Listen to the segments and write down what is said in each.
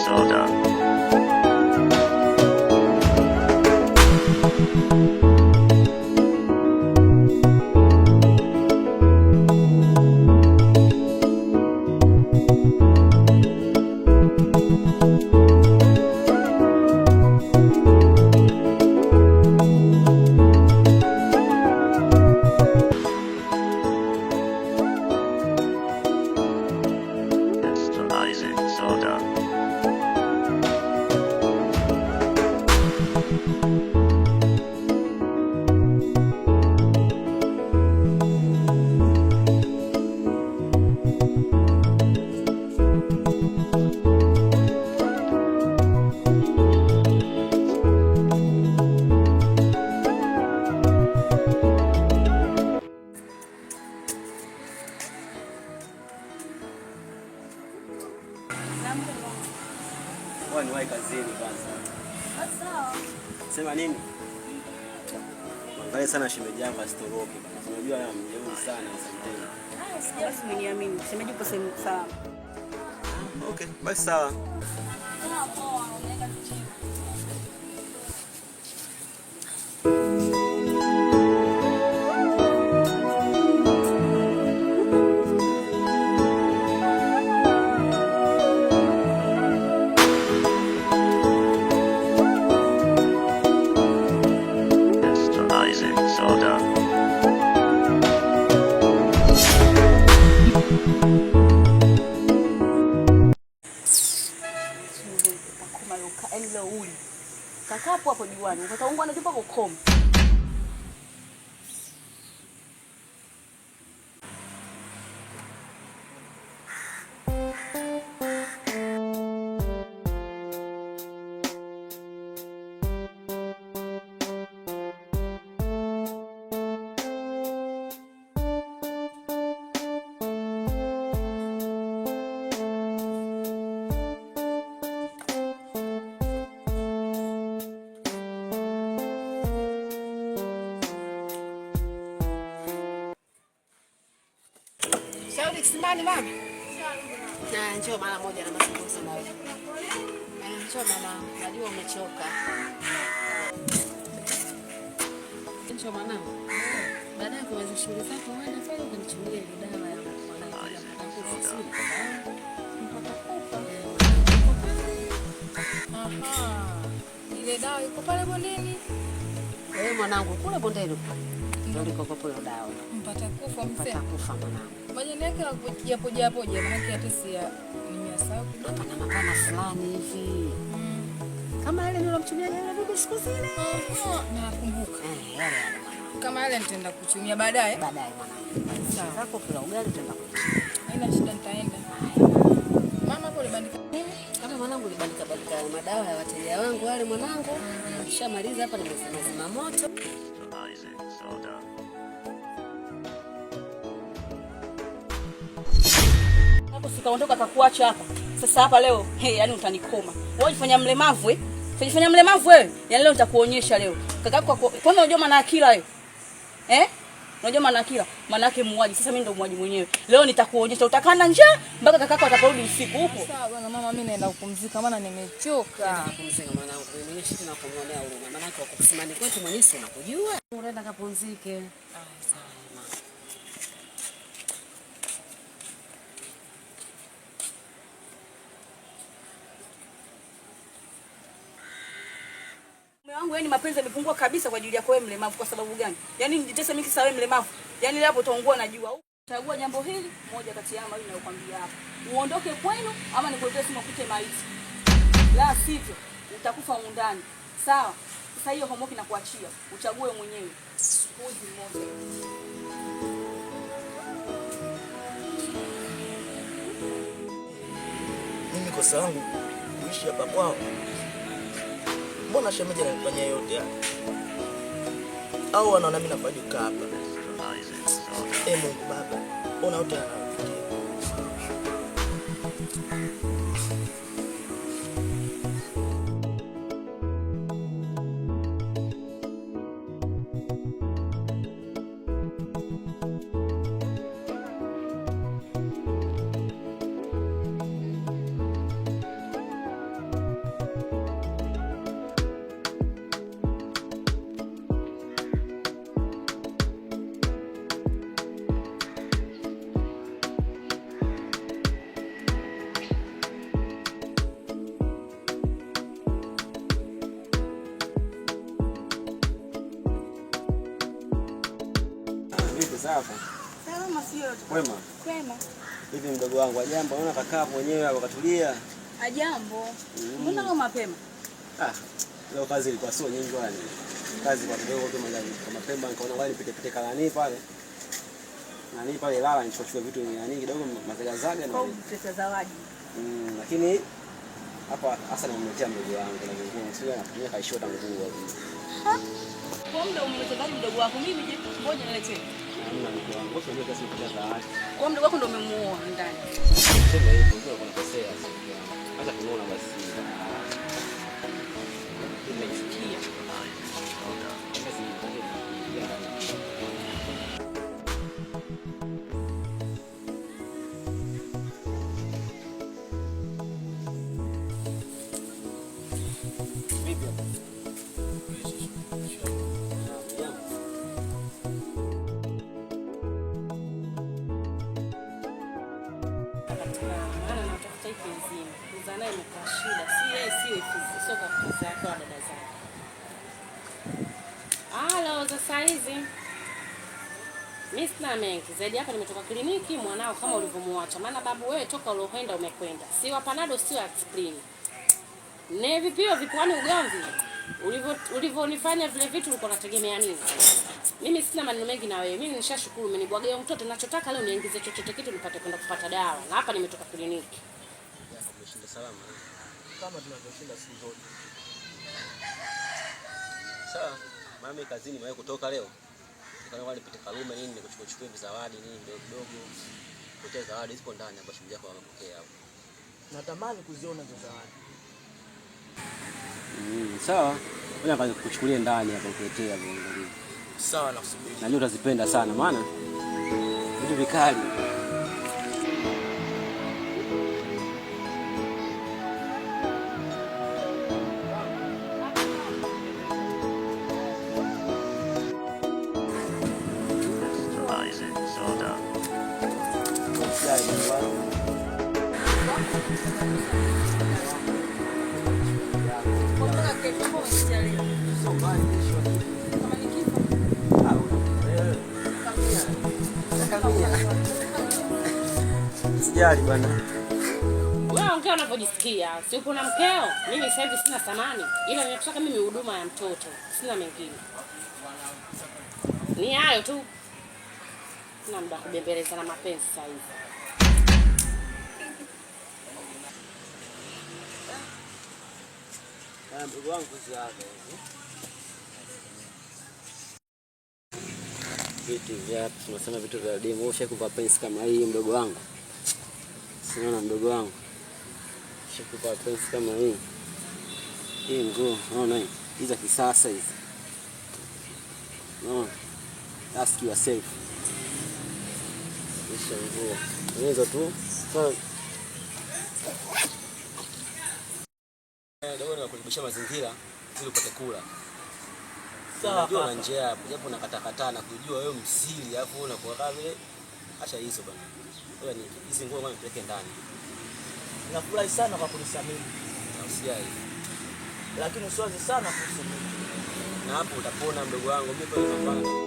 soda. Isaac soda. Wewe ni wapi kazini kwanza? Sawa. Sema nini? Mwangalie sana shemeji yangu asitoroke bana. Unajua yeye mjeuri sana sometimes. Basi umeniamini. Shemeji uko sehemu sawa. Okay, basi sawa. Poa, unaweka chini. Isaac soda. Kaka hapo diwani, utaungwa na jipa kokoma. Shauri kisimani mama. Na njoo mara moja na mazungumzo na wewe. Njoo mama, najua umechoka. Njoo mama. Baadaye kumaliza shughuli zako wewe pale ukanichukulia ile dawa ya mwanangu. Aha. Ile dawa iko pale bondeni. Wewe mwanangu kule bondeni ndio ndiko ile dawa. Mpata kufa mzee. Mpata kufa mwanangu. Majani yake japo maana hata si ya nimesahau kidogo. Hapana mapana fulani hivi. Kama ile nilomchumia jana bibi siku zile. Nakumbuka. Yale. Kama yale nitaenda kuchumia baadaye. Baadaye mwanangu. Sawa. Zako kula ugali tutaenda kuchumia. Haina shida nitaenda. Mama hapo libandika nini? Kama mwanangu libandika madawa ya wateja wangu wale mwanangu. Ukishamaliza hapa nimezima moto. Isaac soda. Hapo sikaondoka kakuacha hapa. Sasa hapa leo, yani utanikoma. Wewe unifanya mlemavu eh? Unifanya mlemavu wewe? Yaani leo nitakuonyesha leo. Kakako kwanza unajua maana akila wewe. Unajua maana akila? Maana yake muuaji. Sasa mimi ndo muuaji mwenyewe. Leo nitakuonyesha utakana njaa mpaka kakako ataporudi usiku huko. Sawa bwana mama, mimi naenda kupumzika maana nimechoka. Kupumzika mwanangu. Mimi mwenyewe shiti na kumwonea huruma. Maana yake wako kusimani kwetu mwenyewe unakujua. Unaenda kapumzike. Sawa. Wangu yani mapenzi yamepungua kabisa kwa ajili yako wewe mlemavu. Kwa sababu gani? Yani nijitese mimi kisa wewe mlemavu. Yani hapo utaungua najua. Chagua jambo hili moja kati ya mawili ninayokuambia hapa. Uondoke kwenu ama nikuletee simu ukute maiti. La sivyo utakufa ndani. Sawa? Sasa hiyo homework inakuachia. Uchague mwenyewe. Uzi mmoja. Mimi kosa langu kuishi hapa kwao. Mbona shemeji ananifanyia yote haya? Au wanaona mimi nafanya kukaa hapa? Mungu Baba, ona yote anayopitia. Hapa. Salama sio? Wema. Kwema. Hivi mdogo wangu ajambo, naona kakaa mwenyewe hapo katulia. Ajambo. Mbona leo mapema? Leo kazi ilikuwa sio nyingi wani. Kazi kwa kidogo tu kama mapema nikaona wali pite kalani pale. Nani pale lala nichukue vitu nani kidogo mazagazaga na pesa zawadi. Lakini hapa hasa nimemletea mdogo wangu na nguo. Sio anatumia kaishota nguo hapo. Kwa muda umeletea mdogo wako mimi je? Ngoja niletee. Hamna mdogo wangu. Wewe ndio kasi kupata zawadi. Kwa mdogo wako ndio umemuoa ndani. Sema hivyo ndio kuna kosea sasa. Hata kumuona basi. Nimesikia. Halo, za saizi. Mimi sina mengi. Zaidi hapa nimetoka kliniki mwanao kama ulivyomuacha. Maana babu wewe toka ulokwenda umekwenda. Si wa Panado si wa aspirin. Ne vipio vikwani ugomvi. Ulivyonifanya vile vitu ulikuwa unategemea nini? Mimi sina maneno mengi na wewe. Mimi nishashukuru umenibwagia mtoto, ninachotaka leo niingize chochote kitu nipate kwenda kupata dawa. Na hapa nimetoka kliniki. Umeshinda salama. Kama tunavyoshinda siku zote. Sawa, mami kazini mwae kutoka leo. Nikaona wale pite Karume nini nikuchukue zawadi nini kidogo. Kutoa zawadi zipo ndani ambapo shemeji yako amepokea hapo. Natamani kuziona hizo zawadi. Sawa. Ngoja kaanze kuchukulia ndani hapo kuletea hapo. Sawa na kusubiri. Najua utazipenda sana maana vitu vikali. Sijali bwana. Wewe ongea unavyojisikia. Si uko na mkeo? Mimi sasa hivi sina thamani. Ila ninataka mimi huduma ya mtoto. Sina mengine. Ni hayo tu. Sina muda kubembeleza na mapenzi sasa hivi. Mdogo wangu ziada. Vitu vya tunasema vitu vya demo ushakupa pensi kama hii mdogo wangu. Sina mdogo wangu. Ushakupa pensi kama hii. Hii nguo, unaona hii? Hizi kisasa hizi. No. Ask yourself. Kisha nguo. Hizo tu. Ndio nakurekebisha mazingira ili upate kula. Sawa. Unajua na njia hapo, japo unakatakata na kujua wewe msili alafu unakuwa kama vile acha hizo bwana. Wewe ni hizi nguo kwanza peleke ndani. Nafurahi sana kwa kunisamini. Usijali. Lakini usiwaze sana kusamini. Na hapo utapona mdogo wangu, mimi pale napambana.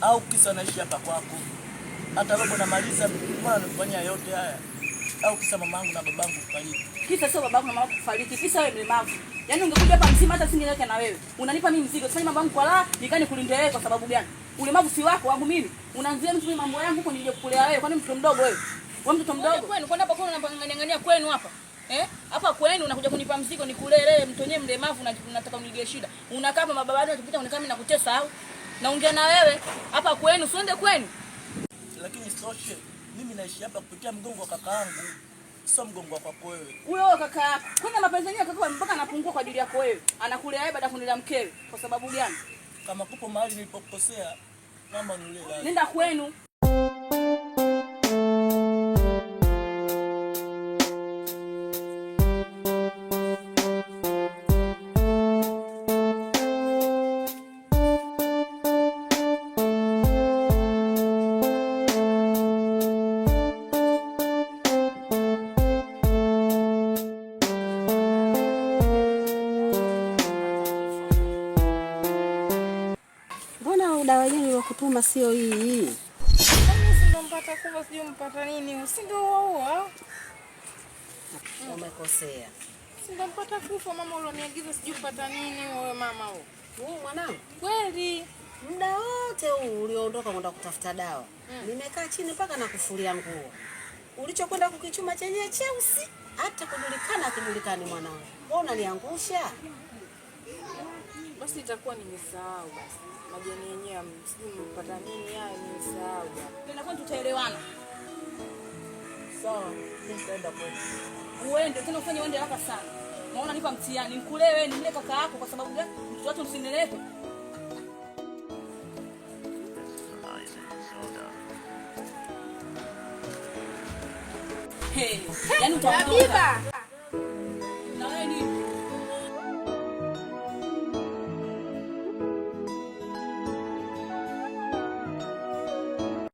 Au kisa naishi hapa kwako. Hata robo namaliza mbona nifanyia yote haya? Au kisa mamangu na babangu kufariki. Kisa sio babangu na mamangu kufariki. Kisa wewe mlemavu. Yaani ungekuja hapa mzima hata singeweka na wewe. Unanipa mimi mzigo. Sasa mamangu kwa la, nikani kulindea wewe kwa sababu gani? Ulemavu si wako wangu mimi. Unaanzia mtu mambo yangu huko nije kukulea wewe. Kwani mtoto mdogo wewe? Wewe mtoto mdogo. Kwani kwani hapa kwani unang'ang'ania kwenu hapa? Hapa kwenu unakuja kunipa mzigo nikulelee mtu wenyewe mlemavu na unataka unige shida. Unakaa hapa mababani unapita unakaa mimi nakutesa au? Naongea na wewe hapa kwenu, usiende kwenu. Lakini soshe, mimi naishi hapa kupitia mgongo wa kakaangu. Sio mgongo wa kwako wewe. Huyo kaka yako. Kwani mapenzi yenyewe kaka mpaka anapungua kwa ajili yako wewe. Anakulea wewe baada ya kunilea mkewe. Kwa sababu gani? Kama kupo mahali nilipokosea, naomba unielewe. Nenda kwenu. dawa yenyewe nilokutuma sio hii. Mimi ndo mpata kufa, sijui mpata nini. Si ndio huo? Umekosea. Si ndo mpata kufa mama, ulioniagiza sijui mpata nini wewe mama wewe. Wewe mwanangu, Kweli. muda wote huu ulioondoka kwenda kutafuta dawa. Nimekaa chini mpaka nakufulia nguo. Ulichokwenda kukichuma chenye cheusi hata kujulikani mwanangu. Mbona unaniangusha? Basi itakuwa nimesahau basi. Majani yenyewe sijui mpata nini haya nimesahau. Tena kwani tutaelewana? Sawa, nitaenda kwenu. Uende tena ufanye uende haraka sana. Naona nipa mtihani. Nikulee wewe nimle kaka yako kwa sababu gani? Mtoto wako msinelepe. Hey, yani utaondoka.